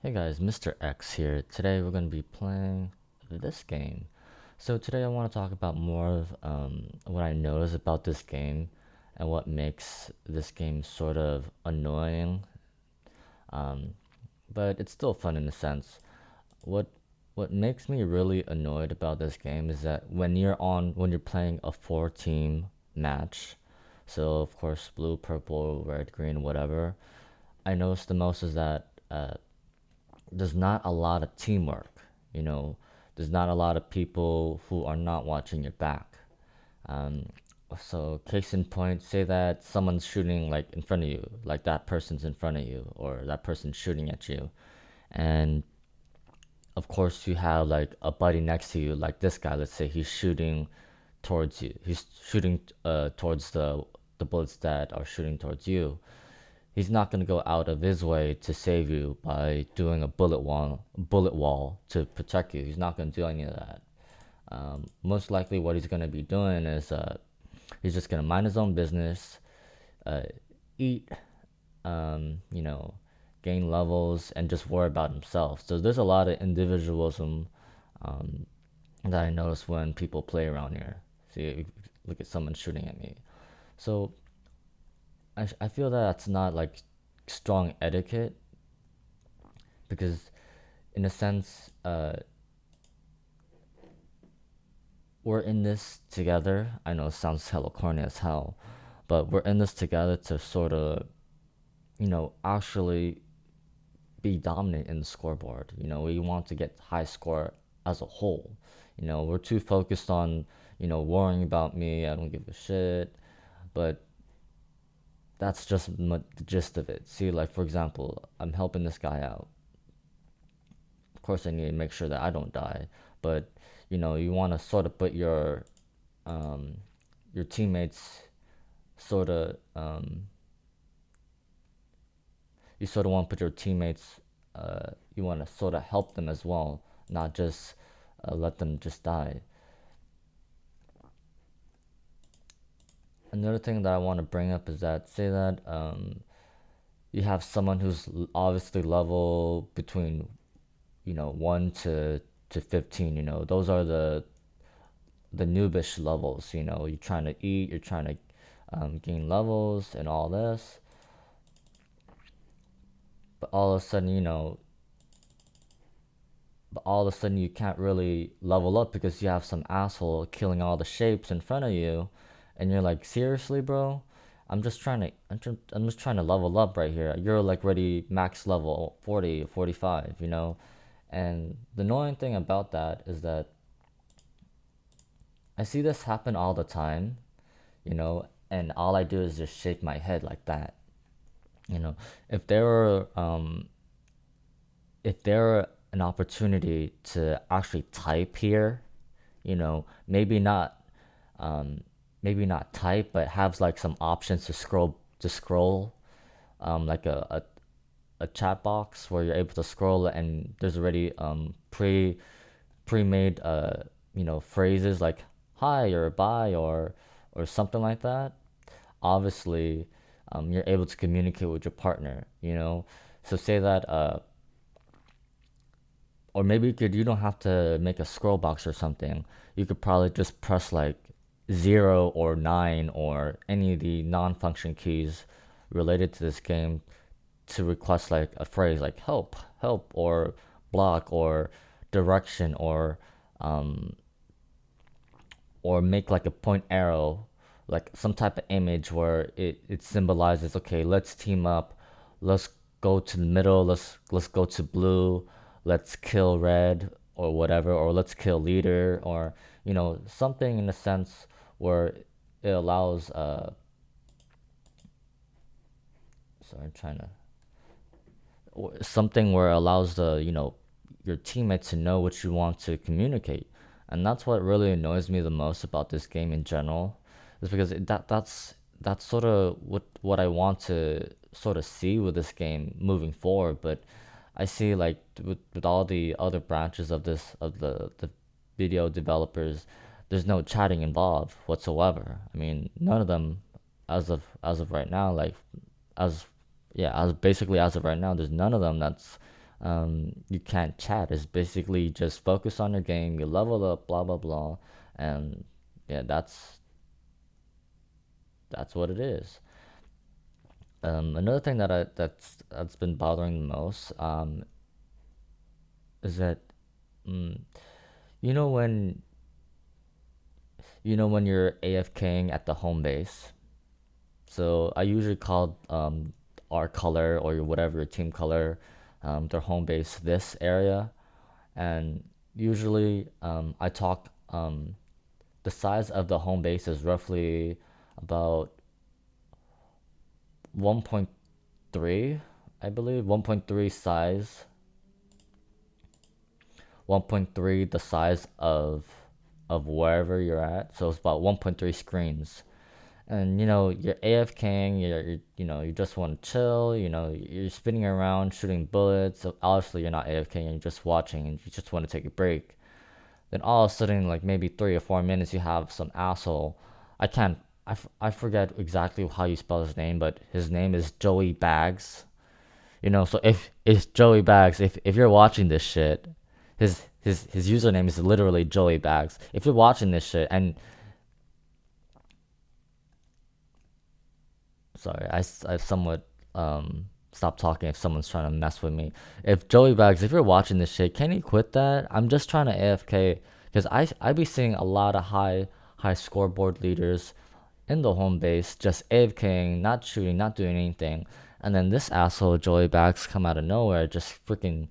Hey guys, Mr.X here. Today we're going to be playing this game. So today I want to talk about more of what I notice about this game and what makes this game sort of annoying, um, but it's still fun in a sense. What what makes me really annoyed about this game is that when you're playing a four team match, so of course blue, purple, red, green, whatever. I notice the most is that there's not a lot of teamwork. You know, there's not a lot of people who are not watching your back. Um, so case in point, say that someone's shooting like in front of you, like that person's in front of you, or that person's shooting at you, and of course you have like a buddy next to you, like this guy. Let's say he's shooting towards you. He's shooting towards the bullets that are shooting towards you. He's not going to go out of his way to save you by doing a bullet wall to protect you. He's not going to do any of that. Most likely, what he's going to be doing is he's just going to mind his own business, uh, eat, you know, gain levels, and just worry about himself. So there's a lot of individualism um, that I notice when people play around here. See, look at someone shooting at me. So I feel that that's not like strong etiquette because in a sense we're in this together. I know it sounds hella corny as hell, but we're in this together to sort of, actually be dominant in the scoreboard. We want to get high score as a whole. We're too focused on, worrying about me. I don't give a shit. But that's just the gist of it. See, like for example, I'm helping this guy out. Of course, I need to make sure that I don't die. But you want to sort of put um, your teammates sort of you sort of want to put your teammates. You want to sort of help them as well, not just let them just die. Another thing that I want to bring up is that say that you have someone who's obviously level between 1 to 15. Those are the noobish levels. You're trying to eat, you're trying to gain levels and all this, but all of a sudden you can't really level up because you have some asshole killing all the shapes in front of you, and you're like, seriously, bro? I'm just trying to level up right here. You're like ready max level 40, 45. And the annoying thing about that is that I see this happen all the time, and all I do is just shake my head like that. You know, if there were an opportunity to actually type here, maybe not type, but have like some options to scroll, like a chat box where you're able to scroll and there's already pre-made phrases like hi or bye or something like that. Obviously, you're able to communicate with your partner. So say that or maybe you don't have to make a scroll box or something. You could probably just press like 0 or 9 or any of the non-function keys related to this game to request like a phrase like help, or block, or direction, or make like a point arrow, like some type of image where it symbolizes, okay, let's team up, let's go to the middle, let's go to blue, let's kill red or whatever, or let's kill leader, or something in a sense where it allows sorry, I'm trying to something where it allows your teammates to know what you want to communicate. And that's what really annoys me the most about this game in general, is because that's sort of what I want to sort of see with this game moving forward. But I see like with all the other branches of the video developers, there's no chatting involved whatsoever. I mean, none of them, as of right now, like as yeah, as basically as of right now, there's none of them that's you can't chat. It's basically just focus on your game, you level up, blah blah blah, and yeah, that's what it is. Another thing that's been bothering the most is that mm, you know when when you're AFKing at the home base. So I usually call our color or whatever your team color, their home base this area, and usually I talk the size of the home base is roughly about 1.3, I believe 1.3 size, 1.3 the size of wherever you're at. So it's about 1.3 screens. And you're AFKing, you just want to chill, you're spinning around shooting bullets. So obviously you're not AFKing, you're just watching and you just want to take a break. Then all of a sudden, like maybe 3 or 4 minutes, you have some asshole. I can't. I forget exactly how you spell his name, but his name is Joey Bags. So if it's Joey Bags, if you're watching this shit, his username is literally Joey Bags. If you're watching this shit, and sorry, I somewhat stop talking if someone's trying to mess with me. If Joey Bags, if you're watching this shit, can you quit that? I'm just trying to AFK because I be seeing a lot of high scoreboard leaders in the home base just AFKing, not shooting, not doing anything, and then this asshole Joey Bags come out of nowhere, just freaking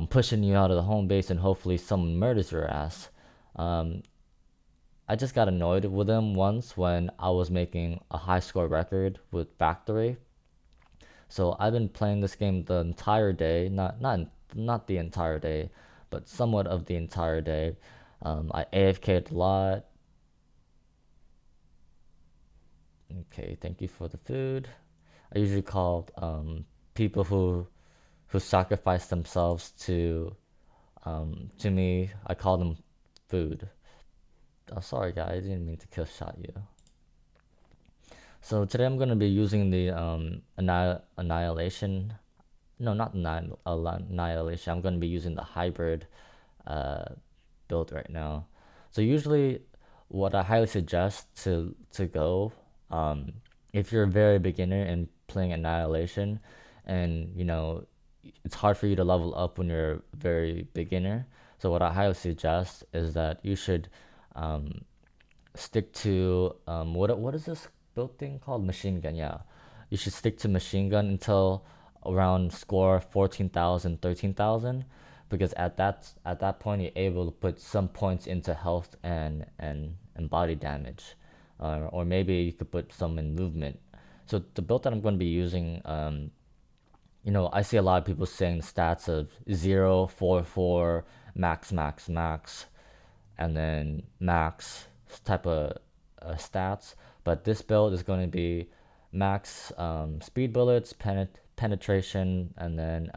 pushing you out of the home base, and hopefully someone murders your ass. Um, I just got annoyed with him once when I was making a high score record with Factory. So I've been playing this game the entire day, not the entire day, but somewhat of the entire day. I AFK'd a lot. Okay, thank you for the food. I usually call people who sacrifice themselves to me. I call them food. Oh, sorry, guys, I didn't mean to kill shot you. So today I'm gonna be using the annihilation. No, not annihilation. I'm gonna be using the hybrid uh, build right now. So usually, what I highly suggest to go, if you're a very beginner in playing annihilation, and it's hard for you to level up when you're very beginner. So what I highly suggest is that you should um, stick to what is this build thing called? Machine gun. Yeah, you should stick to machine gun until around score 14,000, 13,000, because at that point you're able to put some points into health and body damage, or maybe you could put some in movement. So the build that I'm going to be using, I see a lot of people saying stats of 0, 4, 4, max, max, max, and then max type of stats. But this build is going to be max speed bullets, penetration, and then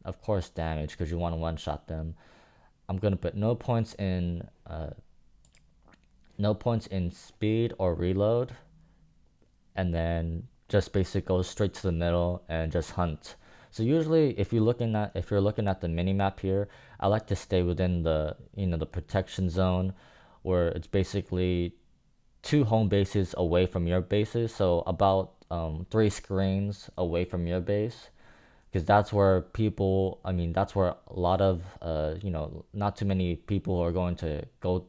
of course damage because you want to one shot them. I'm going to put no points in speed or reload, and then just basically go straight to the middle and just hunt. So usually if you're looking at the mini map here, I like to stay within the protection zone, where it's basically two home bases away from your bases, so about 3 screens away from your base, because that's where that's where a lot of not too many people are going to go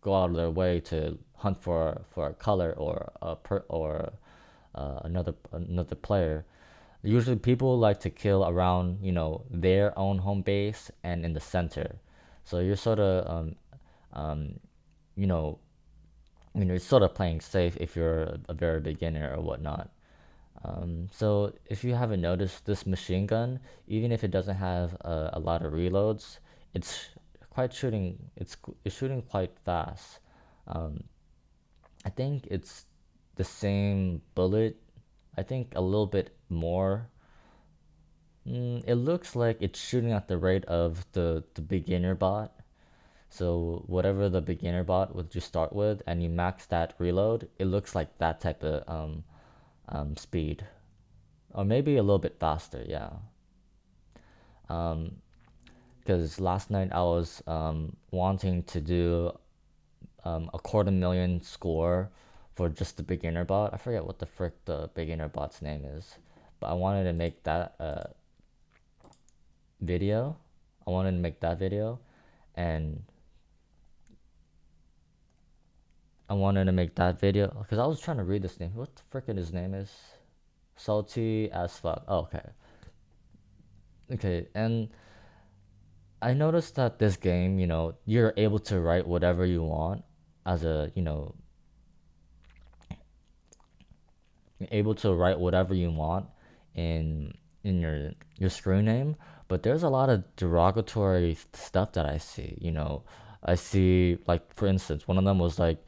out of their way to hunt for a color or another player. Usually people like to kill around their own home base and in the center, so you're sort of um, you know you're sort of playing safe if you're a very beginner or whatnot. So if you haven't noticed, this machine gun, even if it doesn't have a lot of reloads, it's it's shooting quite fast. Um, I think it's the same bullet. I think a little bit more. It looks like it's shooting at the rate of the beginner bot. So whatever the beginner bot would you start with, and you max that reload, it looks like that type of speed, or maybe a little bit faster. Yeah. Because last night I was wanting to do a 250,000 score for just the beginner bot. I forget what the frick the beginner bot's name is, but I wanted to make that video. I wanted to make that video, and I wanted to make that video because I was trying to read this name. What the frickin' his name is? Salty as fuck. Oh, okay. Okay, and I noticed that this game, you're able to write whatever you want as a, able to write whatever you want in your screen name, but there's a lot of derogatory stuff that I see. I see, like, for instance, one of them was like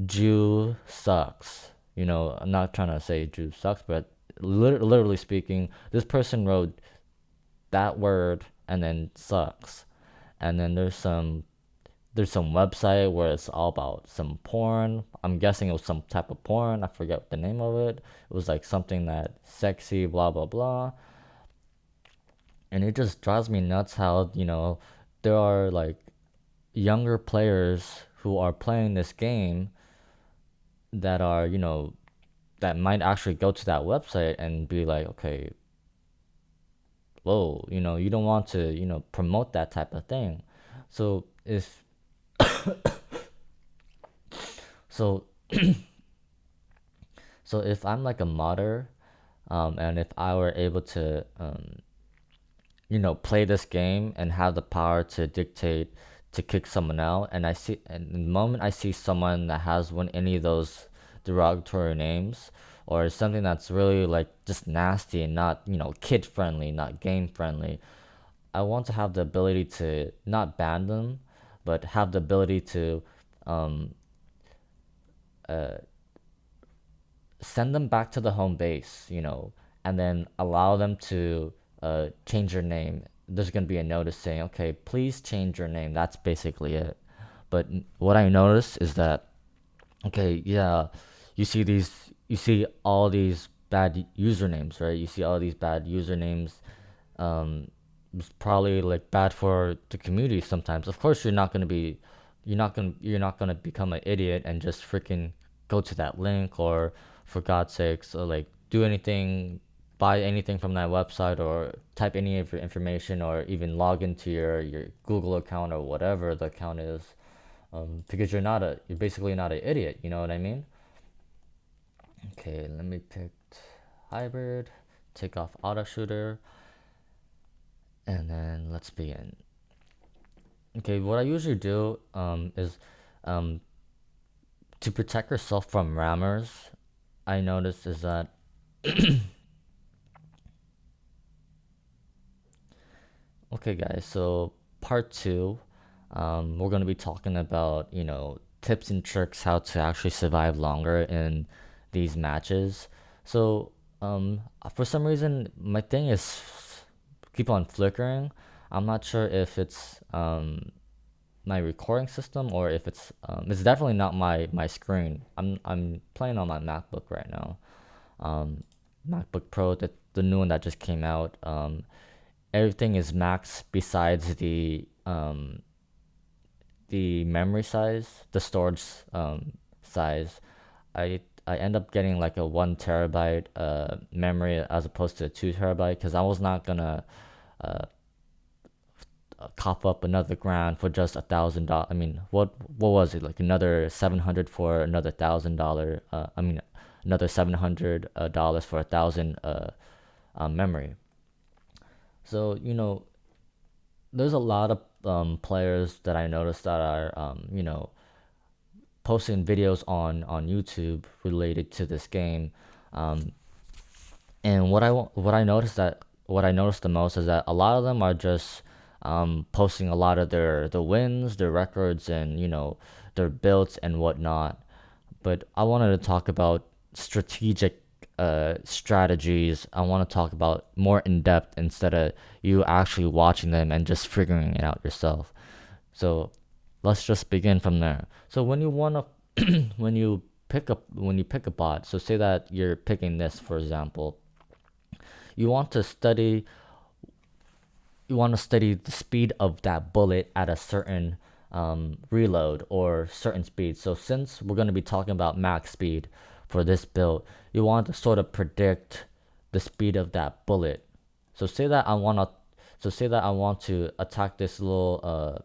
Jew sucks. I'm not trying to say Jew sucks, but literally speaking, this person wrote that word and then sucks. And then there's some website where it's all about some porn. I'm guessing it was some type of porn. I forget the name of it. It was like something that sexy, blah blah blah. And it just drives me nuts how, there are like younger players who are playing this game that are, that might actually go to that website and be like, okay, whoa, you don't want to, promote that type of thing. So if so so if I'm like a modder, and if I were able to, play this game and have the power to dictate to kick someone out, and the moment I see someone that has any of those derogatory names or something that's really like just nasty and not, kid friendly, not game friendly, I want to have the ability to not ban them, but have the ability to send them back to the home base, and then allow them to change their name. There's going to be a notice saying, okay, please change your name. That's basically it. But what I noticed is that, okay, yeah, you see all these bad usernames, right? You see all these bad usernames. It's probably like bad for the community sometimes. Of course, you're not gonna become an idiot and just freaking go to that link, or for God's sakes, like do anything, buy anything from that website, or type any of your information, or even log into your Google account or whatever the account is, because you're basically not an idiot. You know what I mean? Okay, let me pick hybrid, take off auto shooter, and then let's begin. Okay, what I usually do is um, to protect yourself from rammers. I noticed is that okay, guys. So part two, we're gonna be talking about tips and tricks how to actually survive longer in these matches. So for some reason my thing is keep on flickering. I'm not sure if it's my recording system or if it's definitely not my screen. I'm playing on my MacBook right now. MacBook Pro, the new one that just came out. Everything is max besides the memory size, the storage size. I end up getting like a 1 terabyte memory as opposed to a 2 terabyte, because I was not gonna cough up another grand for just $1,000. I mean, what was it, like another 700 for another $1,000? I mean, another $700 for 1,000 memory. So there's a lot of players that I noticed that are posting videos on YouTube related to this game, and what I noticed the most is that a lot of them are just posting a lot of the wins, their records, and their builds and whatnot. But I wanted to talk about strategic strategies. I want to talk about more in depth instead of you actually watching them and just figuring it out yourself. So let's just begin from there. So when you want to when you pick a bot, so say that you're picking this, for example, you want to study you want to study the speed of that bullet at a certain reload or certain speed. So since we're going to be talking about max speed for this build, you want to sort of predict the speed of that bullet. So say that I want to attack this little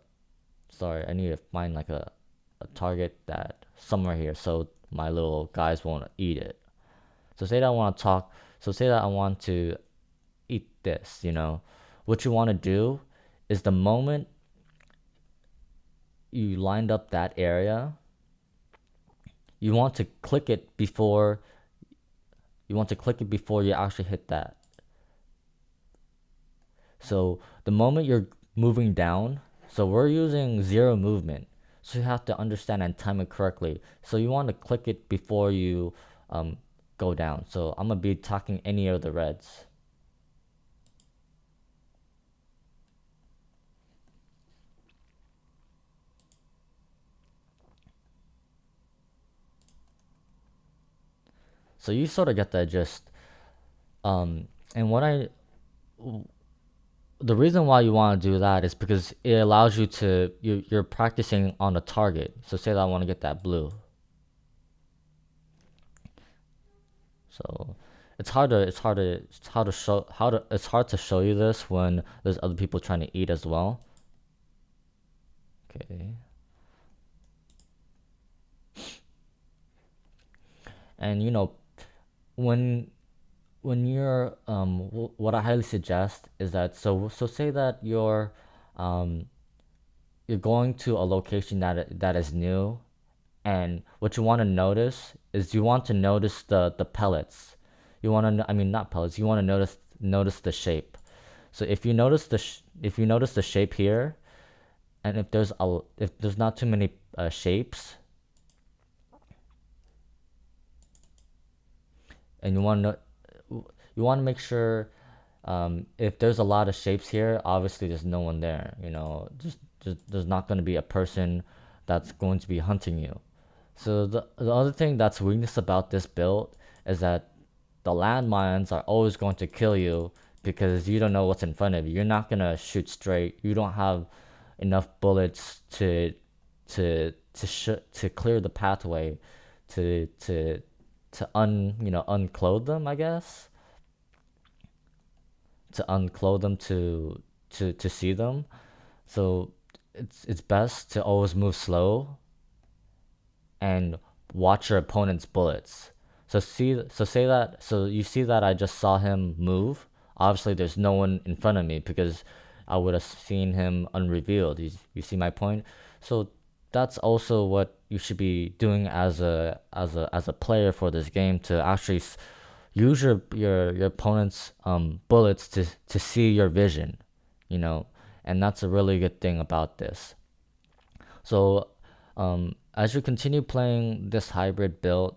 sorry, I need to find like a target that somewhere here so my little guys won't eat it. So say that I want to talk so say that I want to eat this, what you want to do is the moment you lined up that area, you want to click it before you actually hit that. So the moment you're moving down, so we're using 0 movement, so you have to understand and time it correctly. So you want to click it before you go down. So I'm gonna be talking any of the reds. So you sort of get that gist. And the reason why you want to do that is because it allows you to you're practicing on a target. So say that I want to get that blue. So it's hard to show you this when there's other people trying to eat as well. Okay. And when you're what I highly suggest is that so say that you're going to a location that is new, and what you want to notice is you want to notice the pellets. You want to I mean not pellets. You want to notice the shape. So if you notice the shape here, and if there's not too many shapes, and you want to make sure if there's a lot of shapes here, obviously there's no one there. Just there's not going to be a person that's going to be hunting you. So the other thing that's weakness about this build is that the landmines are always going to kill you because you don't know what's in front of you. You're not gonna shoot straight. You don't have enough bullets to clear the pathway to unclothe them, I guess. To unclothe them to see them. So it's best to always move slow and watch your opponent's bullets. So you see that I just saw him move. Obviously there's no one in front of me because I would have seen him unrevealed. You see my point? So that's also what you should be doing as a player for this game, to actually use your opponent's bullets to see your vision, and that's a really good thing about this. So as you continue playing this hybrid build,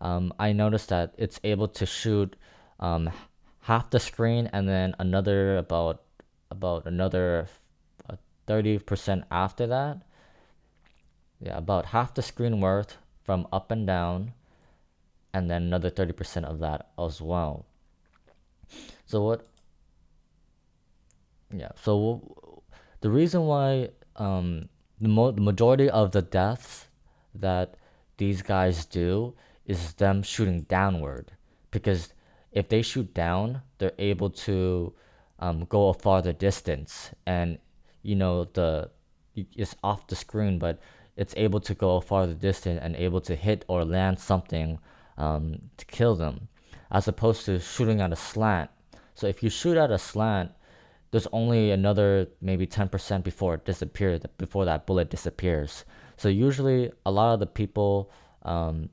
I noticed that it's able to shoot half the screen and then another about another 30% after that. Yeah, about half the screen worth from up and down, and then another 30% of that as well. So what? Yeah. So the reason why the majority of the deaths that these guys do is them shooting downward, because if they shoot down, they're able to go a farther distance, and it's off the screen, but it's able to go a farther distance and able to hit or land something to kill them, as opposed to shooting at a slant. So if you shoot at a slant, there's only another maybe 10% before that bullet disappears. So usually a lot of the people who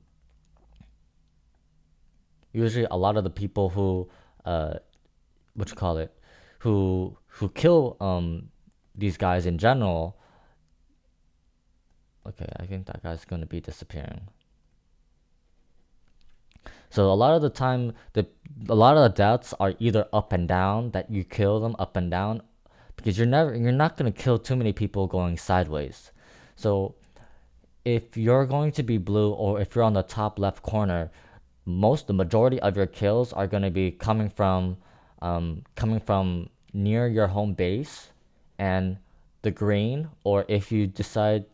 what you call it who kill these guys in general. Okay, I think that guy's gonna be disappearing. So a lot of the time, a lot of the deaths are either up and down, that you kill them up and down, because you're not gonna kill too many people going sideways. So if you're going to be blue, or if you're on the top left corner, the majority of your kills are gonna be coming from near your home base, and the green, or if you decide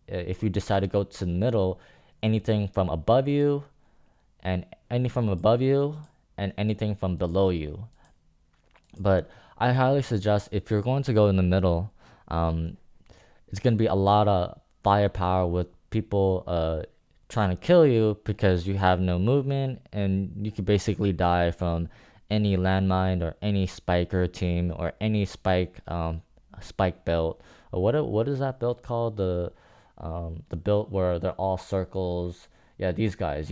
to go to the middle, anything from above you and anything from above you and anything from below you. But I highly suggest, if you're going to go in the middle, um, it's going to be a lot of firepower with people trying to kill you because you have no movement, and you could basically die from any landmine or any spiker team or any spike build. Or what is that build called? The build where they're all circles. Yeah, these guys,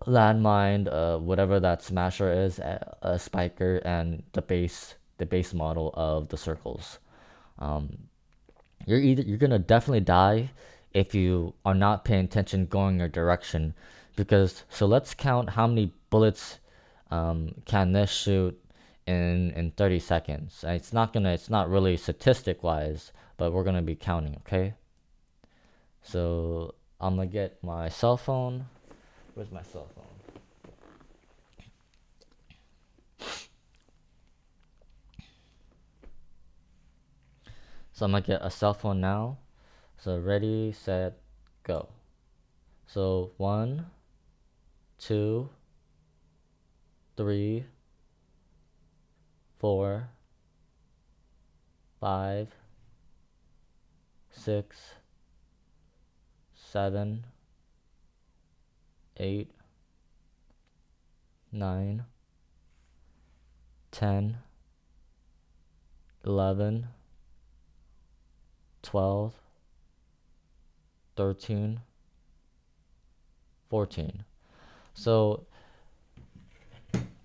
landmine, whatever that smasher is, a spiker, and the base model of the circles. Um, you're gonna definitely die if you are not paying attention going your direction, because so let's count how many bullets can this shoot in 30 seconds. It's not really statistic wise, but we're gonna be counting. Okay, so I'm gonna get my cell phone. Where's my cell phone? So I'm gonna get a cell phone now. So ready, set, go. So 1, 2, 3, 4, 5, 6, 7, 8, 9, 10, 11, 12, 13, 14. So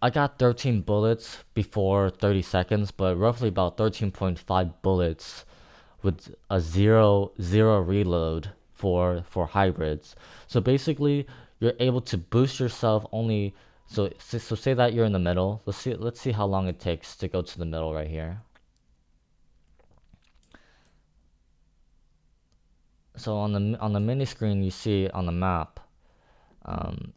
I got 13 bullets before 30 seconds, but roughly about 13.5 bullets with a zero reload for hybrids. So basically, you're able to boost yourself only. So say that you're in the middle. Let's see how long it takes to go to the middle right here. So on the mini screen, you see on the map. Um,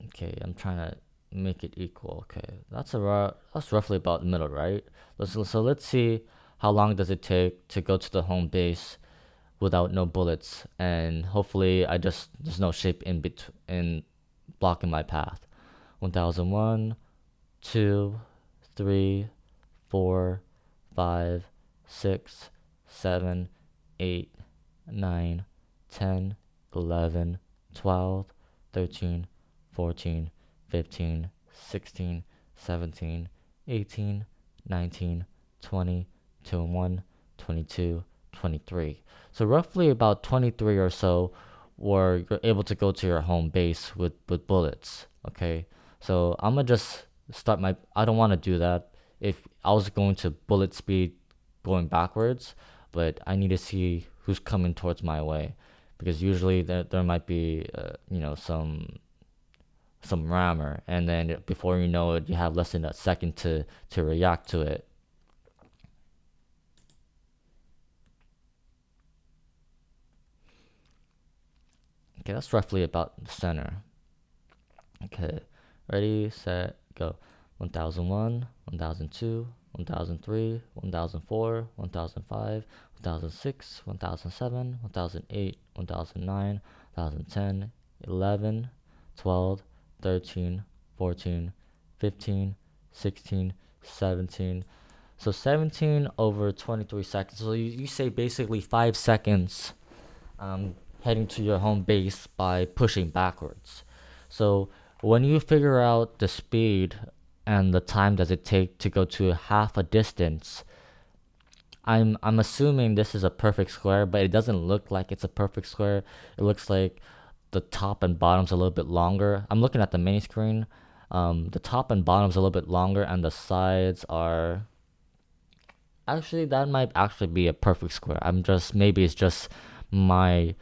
okay, I'm trying to make it equal. Okay, that's roughly about the middle, right? Let's see how long does it take to go to the home base without no bullets, and hopefully there's no shape in blocking my path. 1001, 2, 3, 4, 5, 6, 7, 8, 9, 10, 11, 12, 13, 14, 15, 16, 17, 18, 19, 20, 21, 22, 23. So roughly about 23 or so, where you're able to go to your home base with bullets. Okay, so I'm gonna just start my. I don't want to do that. If I was going to bullet speed going backwards, but I need to see who's coming towards my way, because usually there might be some rammer, and then before you know it, you have less than a second to react to it. Okay, that's roughly about the center. Okay, ready, set, go. 1001, 1002, 1003, 1004, 1005, 1006, 1007, 1008, 1009, 1010, 11, 12, 13, 14, 15, 16, 17. So 17 over 23 seconds. So you say basically 5 seconds heading to your home base by pushing backwards. So when you figure out the speed and the time does it take to go to half a distance, I'm assuming this is a perfect square, but it doesn't look like it's a perfect square. It looks like the top and bottom's a little bit longer. I'm looking at the mini screen. The top and bottom's a little bit longer, and the sides are actually, that might actually be a perfect square. Maybe it's just my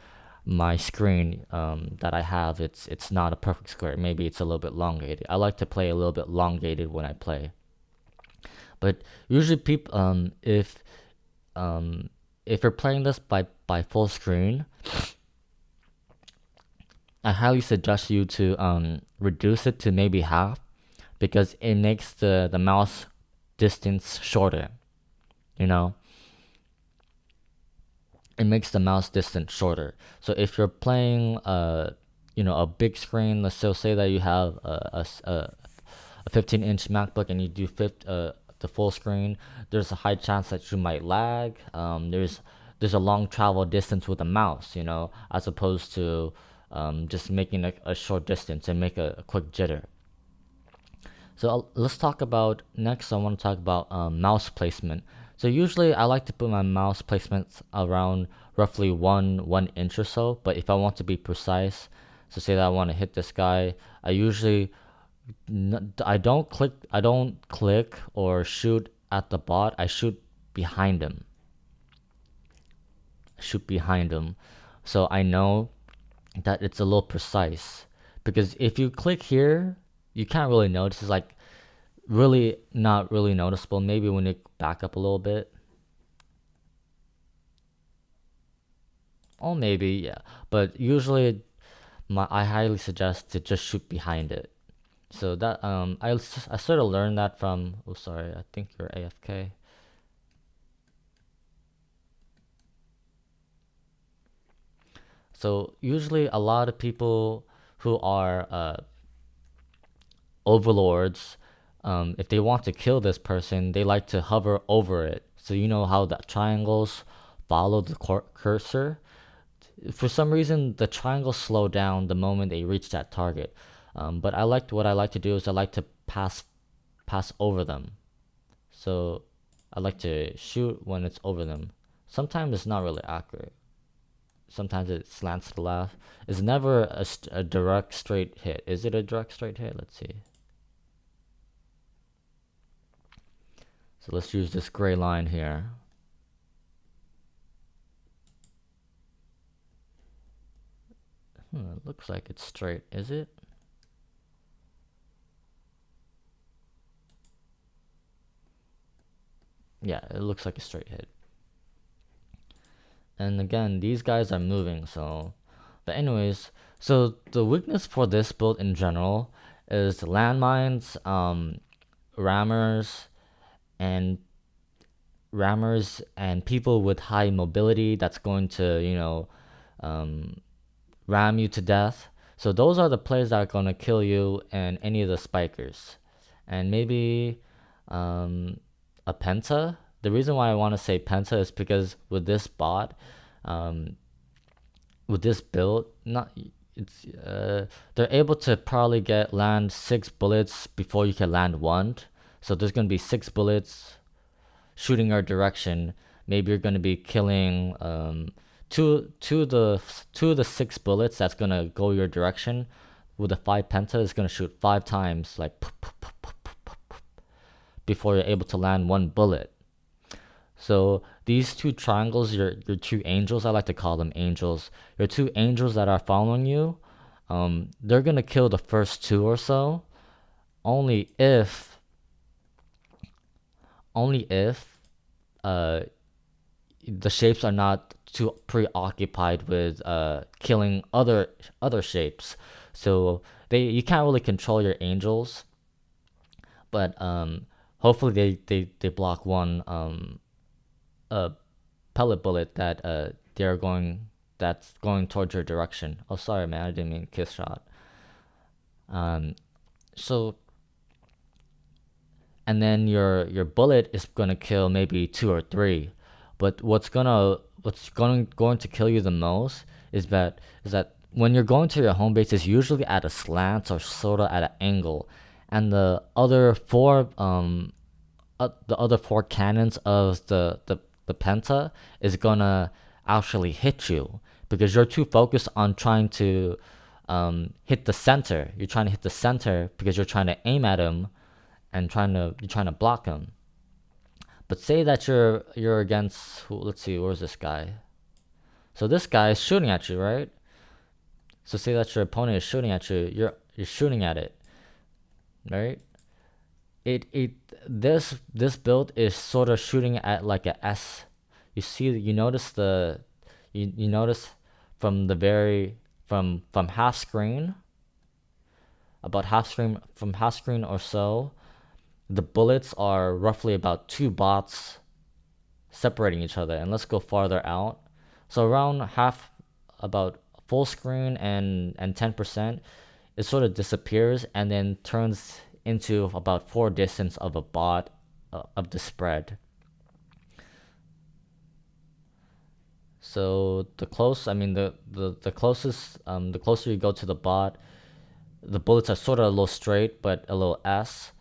screen that I have. It's not a perfect square. Maybe it's a little bit elongated. I like to play a little bit elongated when I play. But usually people if you're playing this by full screen, I highly suggest you to reduce it to maybe half, because it makes the mouse distance shorter. You know, it makes the mouse distance shorter. So if you're playing a big screen, let's still say that you have a 15-inch MacBook and you do the full screen, there's a high chance that you might lag. There's a long travel distance with a mouse, as opposed to just making a short distance and make a quick jitter. So let's talk about next. I want to talk about mouse placement. So usually I like to put my mouse placements around roughly one inch or so. But if I want to be precise, so say that I want to hit this guy, I usually I don't click or shoot at the bot. I shoot behind him. So I know that it's a little precise, because if you click here, you can't really notice. It's like really not really noticeable. Maybe when you back up a little bit. Oh, maybe, yeah. But usually I highly suggest to just shoot behind it. So that I sort of learned that from, oh sorry, I think you're AFK. So usually a lot of people who are overlords, if they want to kill this person, they like to hover over it. So you know how the triangles follow the cursor? For some reason, the triangles slow down the moment they reach that target. But what I like to do is I like to pass over them. So I like to shoot when it's over them. Sometimes it's not really accurate. Sometimes it slants to the left. It's never a direct straight hit. Is it a direct straight hit? Let's see. So let's use this gray line here. It looks like it's straight. Is it? Yeah, it looks like a straight hit. And again, these guys are moving, so... But anyways, so the weakness for this build in general is landmines, rammers, and people with high mobility that's going to, ram you to death. So those are the players that are going to kill you, and any of the spikers. And maybe a penta. The reason why I want to say penta is because with this bot, with this build, they're able to probably land 6 bullets before you can land one. So there's gonna be 6 bullets shooting our direction. Maybe you're gonna be killing two of the 6 bullets that's gonna go your direction. With the 5 penta, is gonna shoot 5 times, like before you're able to land 1 bullet. So these 2 triangles, your 2 angels, I like to call them angels. Your 2 angels that are following you, they're gonna kill the first 2 or so, only if the shapes are not too preoccupied with killing other shapes. So you can't really control your angels, but hopefully they block one pellet bullet that's going towards your direction. Oh, sorry, man, I didn't mean kiss shot. So, and then your bullet is gonna kill maybe 2 or 3, but what's going to kill you the most is that when you're going to your home base, it's usually at a slant or sort of at an angle, and the other 4 cannons of the penta is gonna actually hit you, because you're too focused on trying to hit the center. You're trying to hit the center because you're trying to aim at him and you're trying to block him. But say that you're against, let's see, where's this guy? So this guy is shooting at you, right? So say that your opponent is shooting at you, you're shooting at it, right? This build is sort of shooting at like a S. You notice from the very from half screen, about half screen from half screen or so, the bullets are roughly about two bots separating each other. And let's go farther out. So around half, about full screen and 10%, it sort of disappears and then turns into about four distance of a bot of the spread. So the closest, the closer you go to the bot, the bullets are sort of a little straight, but a little S.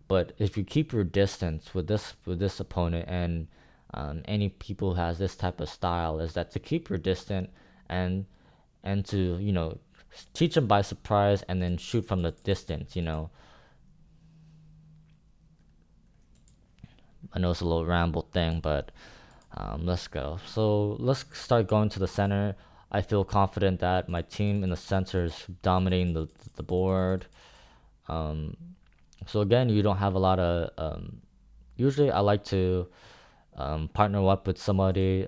But if you keep your distance with this opponent and any people who has this type of style, is that to keep your distance and to teach them by surprise and then shoot from the distance. I know it's a little ramble thing, but let's go. So let's start going to the center. I feel confident that my team in the center is dominating the board. So again, you don't have a lot of. Usually, I like to partner up with somebody.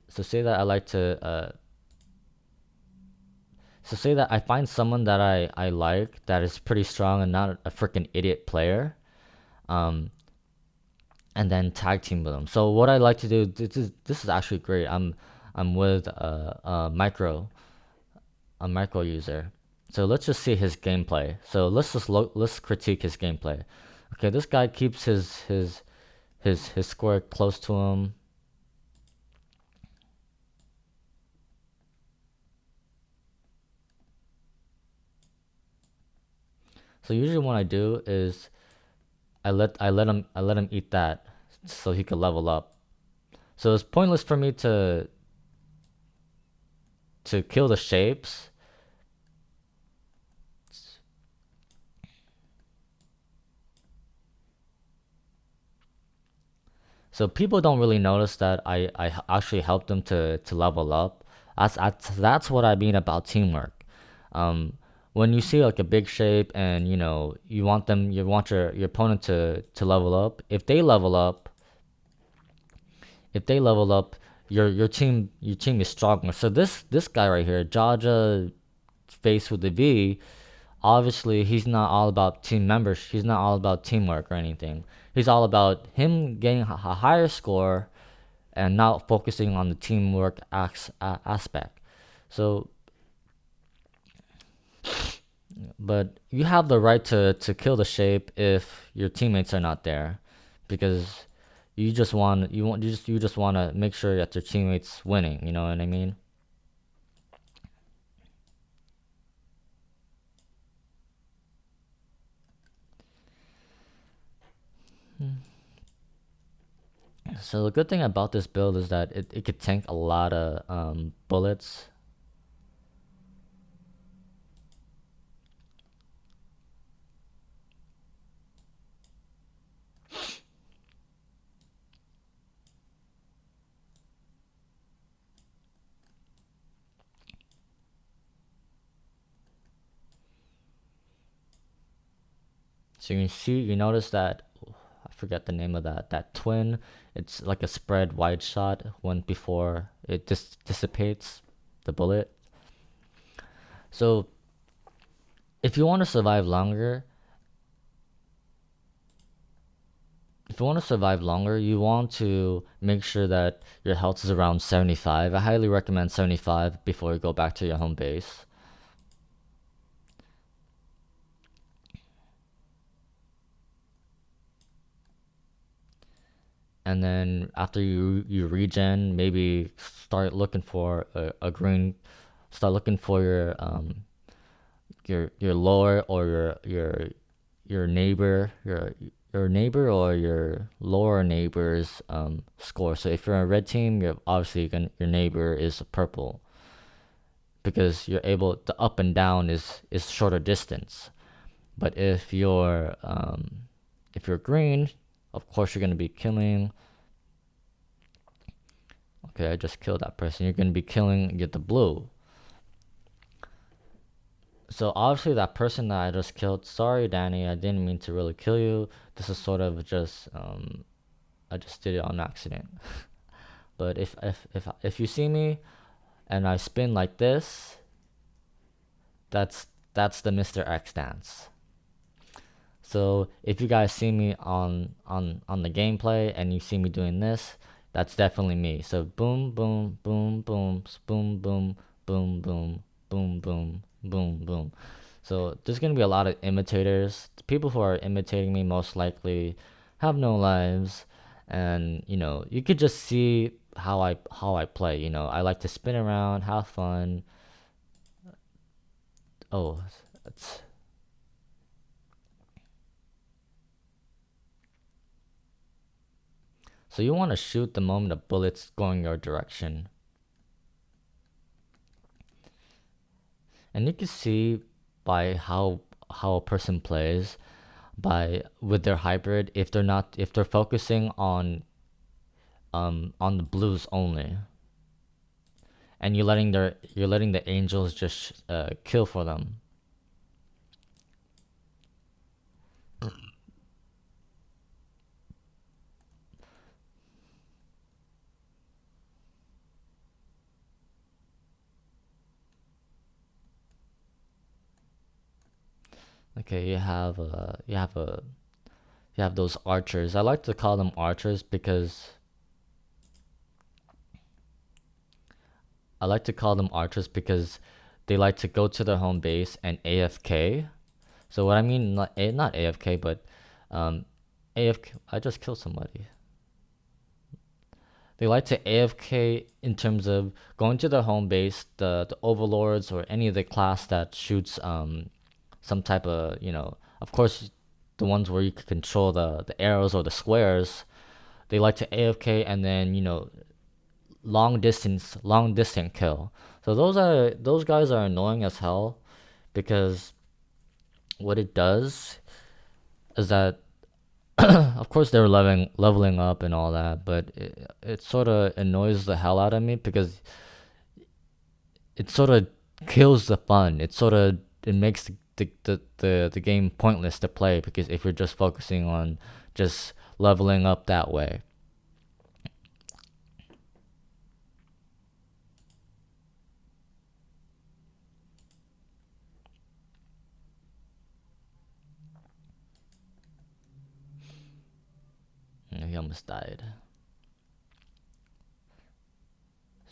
So say that I like to. So say that I find someone that I like that is pretty strong and not a freaking idiot player. Um, and then tag team with them. So what I like to do, this is actually great. I'm with a micro user. So let's just see his gameplay. So let's critique his gameplay. Okay, this guy keeps his square close to him. So usually what I do is I let him eat that so he could level up. So it's pointless for me to kill the shapes. So people don't really notice that I actually helped them to level up. That's what I mean about teamwork. Um, when you see like a big shape and you want your opponent to level up. If they level up, your team is stronger. So this guy right here, Jaja, face with the V, obviously he's not all about team members. He's not all about teamwork or anything. He's all about him getting a higher score and not focusing on the teamwork aspect. So, but you have the right to kill the shape if your teammates are not there, because you just want to make sure that your teammates winning. You know what I mean? So the good thing about this build is that it could tank a lot of bullets. So you notice that, I forget the name of that twin. It's like a spread wide shot when before it dissipates the bullet. So if you want to survive longer, you want to make sure that your health is around 75. I highly recommend 75 before you go back to your home base. And then after you regen, maybe start looking for a green. Start looking for your lower or your neighbor or your lower neighbor's score. So if you're a red team, your neighbor is purple, because you're able, the up and down is shorter distance. But if you're green, of course you're gonna be killing. Okay, I just killed that person. You're gonna be killing the blue. So obviously that person that I just killed, sorry Danny, I didn't mean to really kill you. This is sort of just I just did it on accident. But if you see me and I spin like this, that's the Mr.X dance. So if you guys see me on the gameplay and you see me doing this, that's definitely me. So boom boom boom boom boom boom boom boom boom boom boom boom. So there's gonna be a lot of imitators. The people who are imitating me most likely have no lives, and you could just see how I play. I like to spin around, have fun. Oh, it's so you want to shoot the moment a bullet's going your direction. And you can see by how a person plays by with their hybrid if they're focusing on the blues only, and you're letting the angels just kill for them. Okay, you have those archers. I like to call them archers because they like to go to their home base and AFK. So what I mean, not AFK, but AFK. I just killed somebody. They like to AFK in terms of going to their home base, the overlords or any of the class that shoots some type of of course the ones where you can control the arrows or the squares. They like to AFK and then long distance kill. So those guys are annoying as hell because what it does is that of course they're leveling up and all that, but it sort of annoys the hell out of me because it sort of kills the fun. It makes the game pointless to play because if you're just focusing on just leveling up that way. He almost died.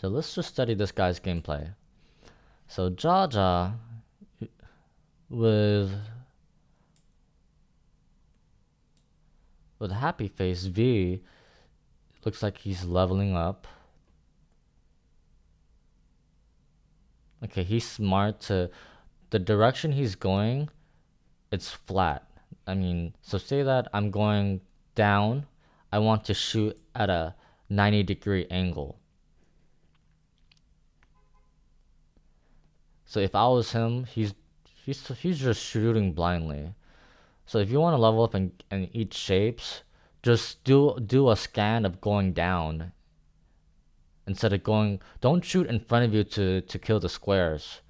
So let's just study this guy's gameplay. So Jaja with Happy Face V looks like he's leveling up. Okay, he's smart to the direction he's going, it's flat. I mean, so say that I'm going down, I want to shoot at a 90-degree angle. So if I was him, he's just shooting blindly. So if you want to level up and eat shapes, just do a scan of going down instead of going. Don't shoot in front of you to kill the squares.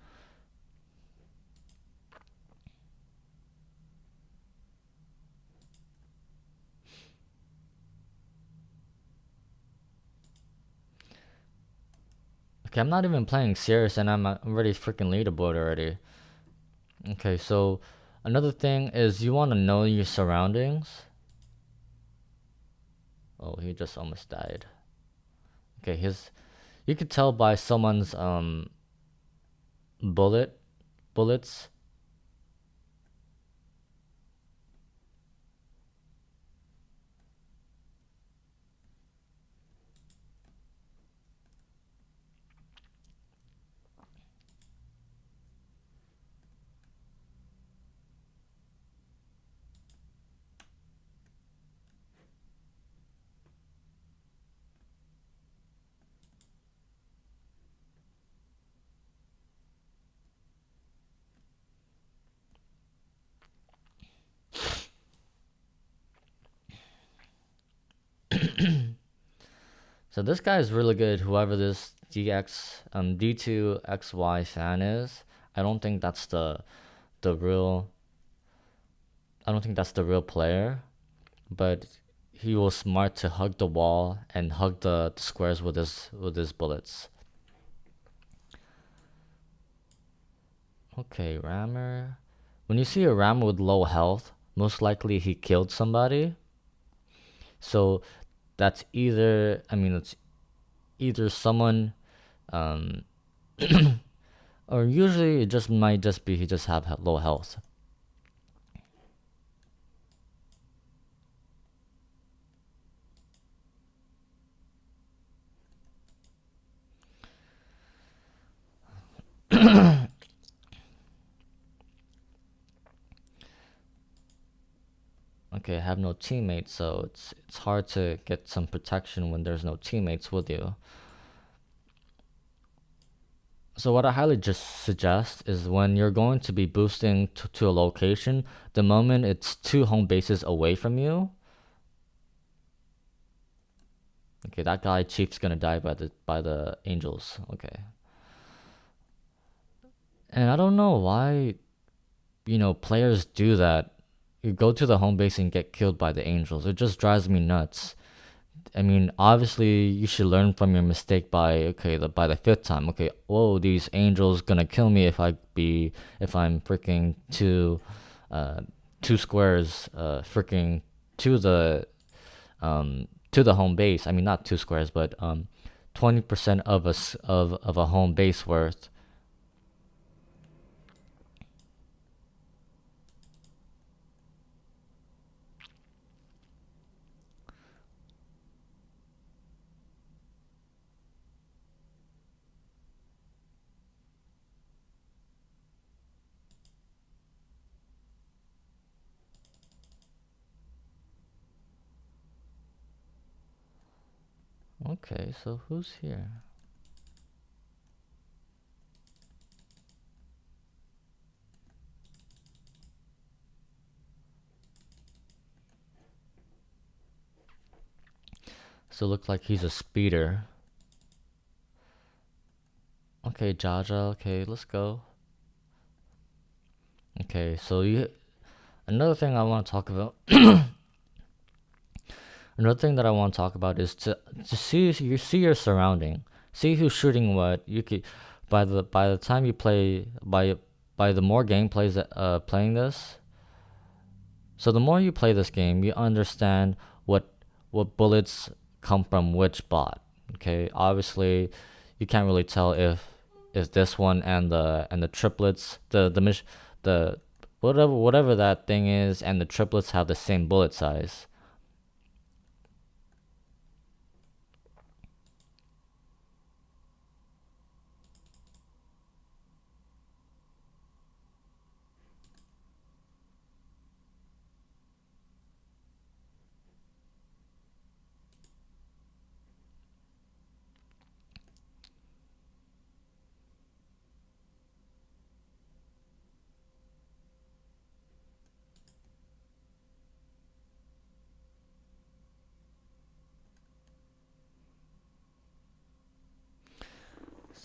Okay, I'm not even playing serious and I'm already freaking leaderboard already. Okay, so another thing is you want to know your surroundings. Oh, he just almost died. Okay, you could tell by someone's bullets. So this guy is really good. Whoever this D2XY fan is, I don't think that's the real. I don't think that's the real player, but he was smart to hug the wall and hug the squares with his bullets. Okay, rammer. When you see a rammer with low health, most likely he killed somebody. So that's either, I mean, it's either someone, um, or usually it just might just be he just have low health. Okay, I have no teammates, so it's hard to get some protection when there's no teammates with you. So what I highly just suggest is when you're going to be boosting to a location, the moment it's 2 home bases away from you. Okay, that guy Chief's gonna die by the angels. Okay. And I don't know why, players do that. You go to the home base and get killed by the angels. It just drives me nuts. I mean, obviously you should learn from your mistake by the fifth time. Okay, whoa, these angels gonna kill me if I'm freaking uh 2 squares freaking to the home base. I mean, not 2 squares, but 20% of a home base worth. Okay, so who's here? So it looks like he's a speeder. Okay, Jaja. Okay, let's go. Okay, so another thing I want to talk about. Another thing that I want to talk about is to see your surrounding, see who's shooting what. You could by the time you play by the more gameplays that playing this. So the more you play this game, you understand what bullets come from which bot. Okay, obviously, you can't really tell if this one and the triplets the whatever that thing is and the triplets have the same bullet size.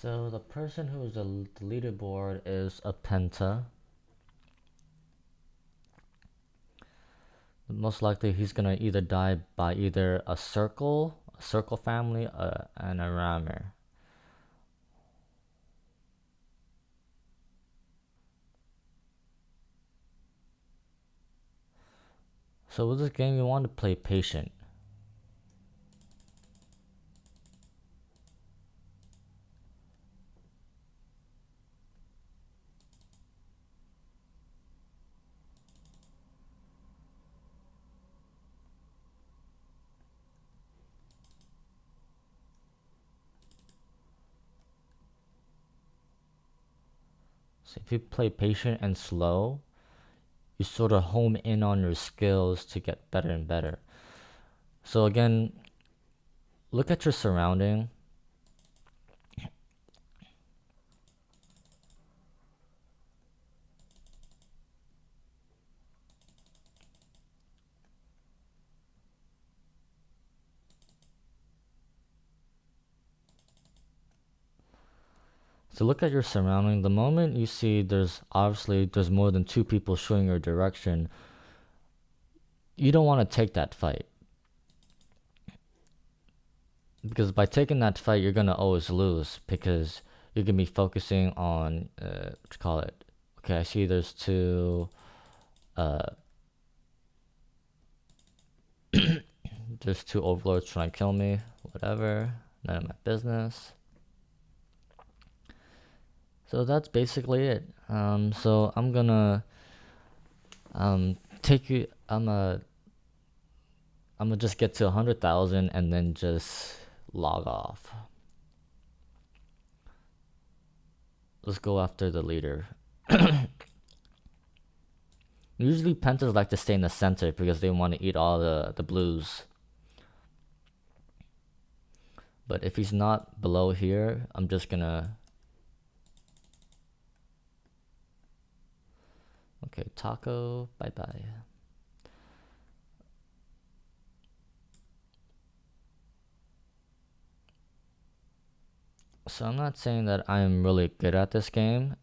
So the person who's the leaderboard is a penta. Most likely he's gonna either die by either a circle family, and a rammer. So with this game, you want to play patient. So if you play patient and slow, you sort of home in on your skills to get better and better. So again, look at your surrounding. So look at your surrounding. The moment you see there's more than 2 people showing your direction, you don't want to take that fight. because by taking that fight, you're gonna always lose because you're gonna be focusing on what you call it. Okay, I see there's two. Uh, there's two overlords trying to kill me. Whatever, none of my business. So that's basically it. So I'm gonna take you. I'm gonna just get to 100,000 and then just log off. Let's go after the leader. Usually Pentas like to stay in the center because they want to eat all the blues. But if he's not below here, I'm just gonna... Okay, Taco, bye-bye. So I'm not saying that I'm really good at this game.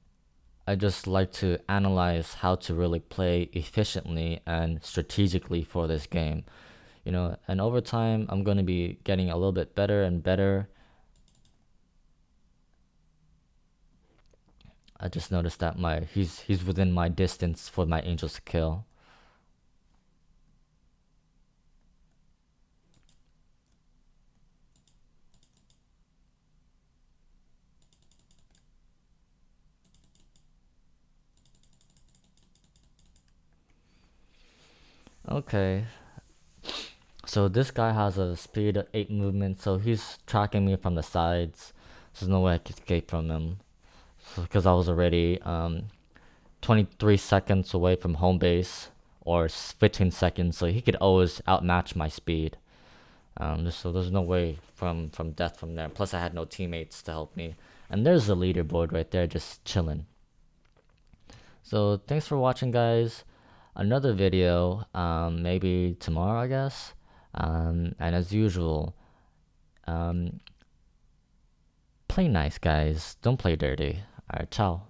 I just like to analyze how to really play efficiently and strategically for this game. You know, and over time I'm going to be getting a little bit better and better. I just noticed that he's within my distance for my angels to kill. Okay. So this guy has a speed of 8 movement, so he's tracking me from the sides. There's no way I can escape from him. Because I was already 23 seconds away from home base, or 15 seconds, so he could always outmatch my speed. So there's no way from death from there. Plus I had no teammates to help me. And there's the leaderboard right there just chilling. So thanks for watching, guys. Another video, maybe tomorrow, I guess. And as usual, play nice, guys. Don't play dirty. Alright, ciao.